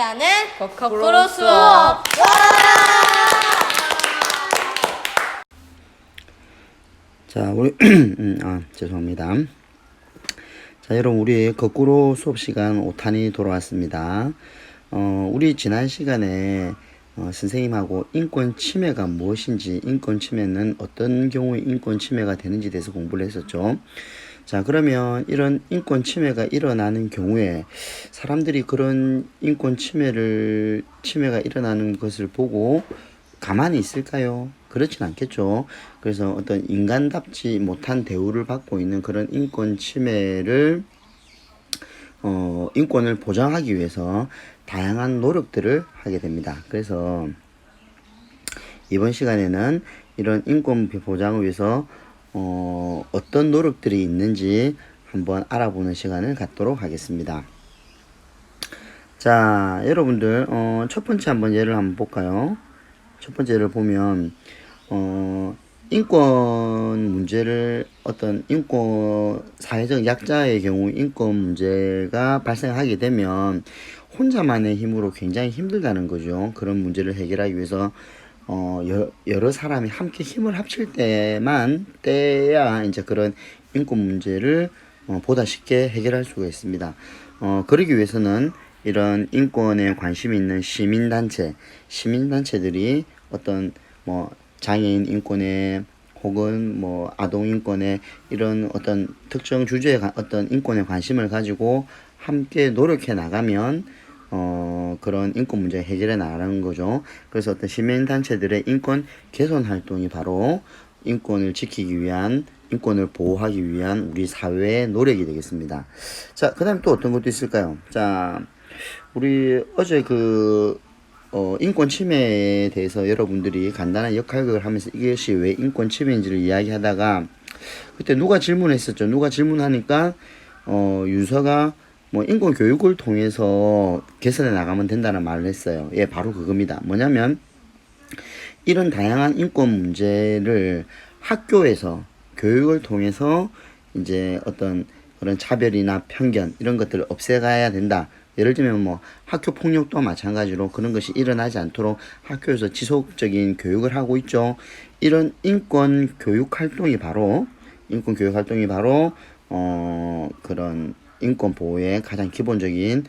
함께하는 거꾸로 수업. 자, 우리 죄송합니다. 자, 여러분, 우리 거꾸로 수업 시간 5탄이 돌아왔습니다. 우리 지난 시간에 선생님하고 인권 침해가 무엇인지, 인권 침해는 어떤 경우에 인권 침해가 되는지 대해서 공부를 했었죠. 자, 그러면 이런 인권 침해가 일어나는 경우에 사람들이 그런 인권 침해가 일어나는 것을 보고 가만히 있을까요? 그렇진 않겠죠. 그래서 어떤 인간답지 못한 대우를 받고 있는 그런 인권 침해를 인권을 보장하기 위해서 다양한 노력들을 하게 됩니다. 그래서 이번 시간에는 이런 인권 보장을 위해서 어떤 노력들이 있는지 한번 알아보는 시간을 갖도록 하겠습니다. 자, 여러분들 첫 번째 한번 예를 한번 볼까요? 첫 번째 예를 보면 인권 문제를 어떤 사회적 약자의 경우 인권 문제가 발생하게 되면 혼자만의 힘으로 굉장히 힘들다는 거죠. 그런 문제를 해결하기 위해서 여러 사람이 함께 힘을 합칠 때야 이제 그런 인권 문제를 보다 쉽게 해결할 수가 있습니다. 그러기 위해서는 이런 인권에 관심이 있는 시민단체들이 어떤 장애인 인권에 혹은 아동 인권에 이런 어떤 특정 주제에 어떤 인권에 관심을 가지고 함께 노력해 나가면 그런 인권 문제 해결해 나가는 거죠. 그래서 어떤 시민단체들의 인권 개선 활동이 바로 인권을 지키기 위한, 인권을 보호하기 위한 우리 사회의 노력이 되겠습니다. 자, 그 다음에 또 어떤 것도 있을까요? 자, 우리 어제 인권 침해에 대해서 여러분들이 간단한 역할극을 하면서 이것이 왜 인권 침해인지를 이야기하다가 그때 누가 질문했었죠. 누가 질문하니까 윤서가 인권 교육을 통해서 개선해 나가면 된다는 말을 했어요. 예, 바로 그겁니다. 뭐냐면 이런 다양한 인권 문제를 학교에서 교육을 통해서 이제 어떤 그런 차별이나 편견 이런 것들을 없애가야 된다. 예를 들면 학교 폭력도 마찬가지로 그런 것이 일어나지 않도록 학교에서 지속적인 교육을 하고 있죠. 이런 인권 교육 활동이 바로 그런 인권 보호의 가장 기본적인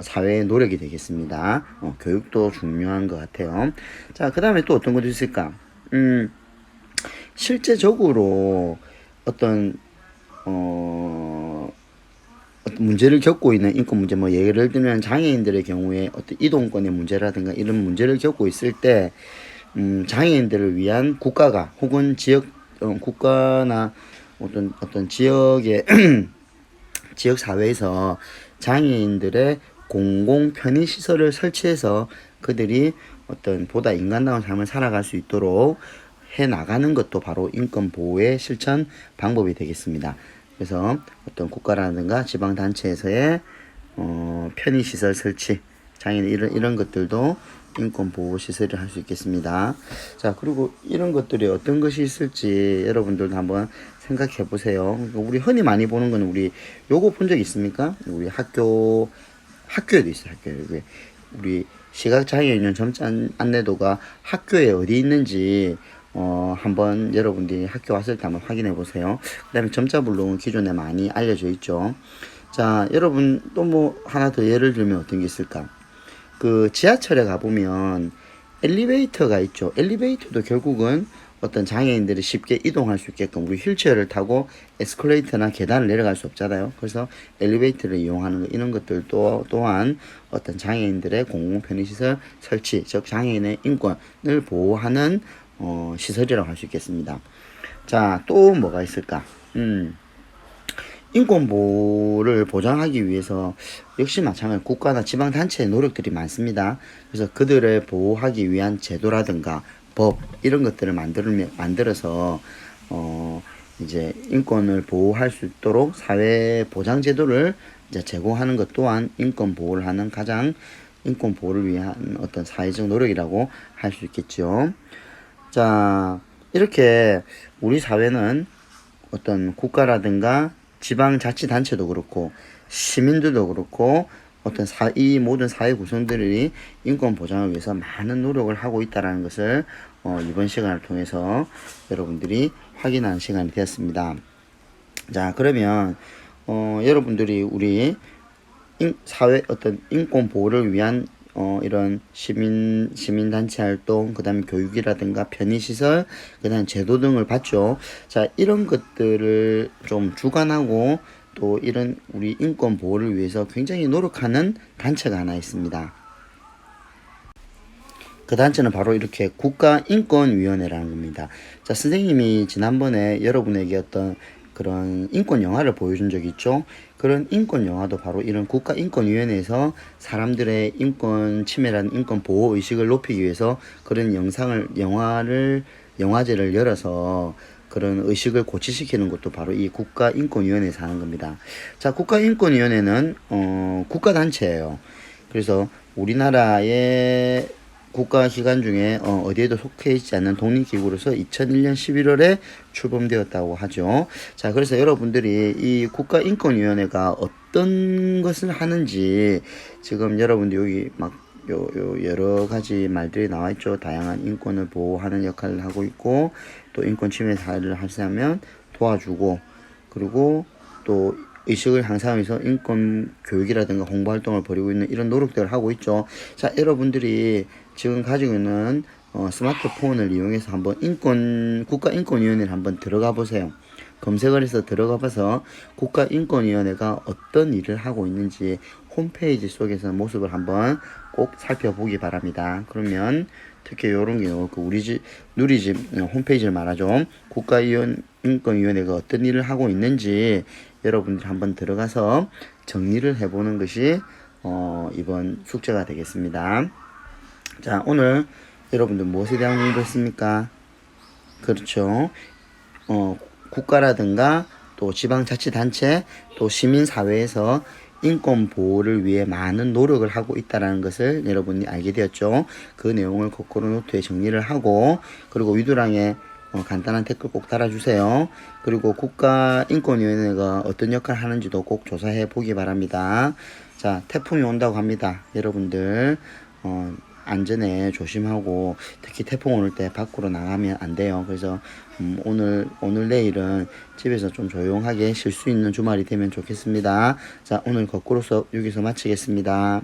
사회의 노력이 되겠습니다. 교육도 중요한 것 같아요. 자, 그 다음에 또 어떤 것도 있을까? 실제적으로 어떤 문제를 겪고 있는 인권 문제, 예를 들면 장애인들의 경우에 어떤 이동권의 문제라든가 이런 문제를 겪고 있을 때, 장애인들을 위한 국가가 혹은 국가나 어떤 지역의, 지역 사회에서 장애인들의 공공 편의시설을 설치해서 그들이 어떤 보다 인간다운 삶을 살아갈 수 있도록 해 나가는 것도 바로 인권 보호의 실천 방법이 되겠습니다. 그래서 어떤 국가라든가 지방단체에서의 편의시설 설치, 장애인 이런 것들도 인권 보호 시설을 할 수 있겠습니다. 자, 그리고 이런 것들이 어떤 것이 있을지 여러분들도 한번 생각해 보세요. 우리 흔히 많이 보는 거는 우리 요거 본 적 있습니까? 우리 학교에도 있어요. 학교에 우리 시각장애인 점자 안내도가 학교에 어디 있는지 한번 여러분들이 학교 왔을 때 한번 확인해 보세요. 그 다음에 점자블록은 기존에 많이 알려져 있죠. 자, 여러분 또 하나 더 예를 들면 어떤 게 있을까? 그 지하철에 가보면 엘리베이터가 있죠. 엘리베이터도 결국은 어떤 장애인들이 쉽게 이동할 수 있게끔 우리 휠체어를 타고 에스컬레이터나 계단을 내려갈 수 없잖아요. 그래서 엘리베이터를 이용하는 거, 이런 것들도 또한 어떤 장애인들의 공공 편의시설 설치, 즉 장애인의 인권을 보호하는 시설이라고 할 수 있겠습니다. 자, 또 뭐가 있을까? 인권 보호를 보장하기 위해서 역시 마찬가지로 국가나 지방단체의 노력들이 많습니다. 그래서 그들을 보호하기 위한 제도라든가 법 이런 것들을 만들어서 이제 인권을 보호할 수 있도록 사회 보장 제도를 이제 제공하는 것 또한 인권 보호를 위한 어떤 사회적 노력이라고 할 수 있겠죠. 자, 이렇게 우리 사회는 어떤 국가라든가 지방자치단체도 그렇고 시민들도 그렇고 어떤 이 모든 사회 구성들이 인권 보장을 위해서 많은 노력을 하고 있다는 것을 이번 시간을 통해서 여러분들이 확인하는 시간이 되었습니다. 자, 그러면 여러분들이 우리 사회 어떤 인권 보호를 위한 이런 시민단체 활동, 그 다음에 교육이라든가 편의시설, 그 다음에 제도 등을 봤죠. 자, 이런 것들을 좀 주관하고 또 이런 우리 인권 보호를 위해서 굉장히 노력하는 단체가 하나 있습니다. 그 단체는 바로 이렇게 국가인권위원회라는 겁니다. 자, 선생님이 지난번에 여러분에게 어떤 그런 인권 영화를 보여준 적이 있죠. 그런 인권 영화도 바로 이런 국가인권위원회에서 사람들의 인권 침해라는 인권 보호 의식을 높이기 위해서 그런 영화제를 열어서 그런 의식을 고취시키는 것도 바로 이 국가인권위원회에서 하는 겁니다. 자, 국가인권위원회는 국가단체예요. 그래서 우리나라의 국가기관 중에 어디에도 속해 있지 않는 독립기구로서 2001년 11월에 출범되었다고 하죠. 자, 그래서 여러분들이 이 국가인권위원회가 어떤 것을 하는지 지금 여러분들 여기 막 여러 가지 말들이 나와 있죠. 다양한 인권을 보호하는 역할을 하고 있고, 또 인권 침해 사례를 발생하면 도와주고, 그리고 또 의식을 향상해서 인권 교육이라든가 홍보 활동을 벌이고 있는 이런 노력들을 하고 있죠. 자, 여러분들이 지금 가지고 있는 스마트폰을 이용해서 한번 국가인권위원회를 한번 들어가 보세요. 검색을 해서 들어가 봐서 국가인권위원회가 어떤 일을 하고 있는지 홈페이지 속에서 모습을 한번 꼭 살펴보기 바랍니다. 그러면 특히 이런 게 나올 거 누리집 홈페이지를 말하죠. 국가인권위원회가 어떤 일을 하고 있는지 여러분들이 한번 들어가서 정리를 해보는 것이 이번 숙제가 되겠습니다. 자, 오늘 여러분들 무엇에 대한 공부했습니까? 그렇죠. 국가라든가 또 지방자치단체 또 시민사회에서 인권 보호를 위해 많은 노력을 하고 있다는 것을 여러분이 알게 되었죠. 그 내용을 거꾸로 노트에 정리를 하고, 그리고 위두랑에 간단한 댓글 꼭 달아주세요. 그리고 국가인권위원회가 어떤 역할을 하는지도 꼭 조사해 보기 바랍니다. 자, 태풍이 온다고 합니다. 여러분들 안전에 조심하고, 특히 태풍 올 때 밖으로 나가면 안 돼요. 그래서 오늘 내일은 집에서 좀 조용하게 쉴 수 있는 주말이 되면 좋겠습니다. 자, 오늘 거꾸로 수업 여기서 마치겠습니다.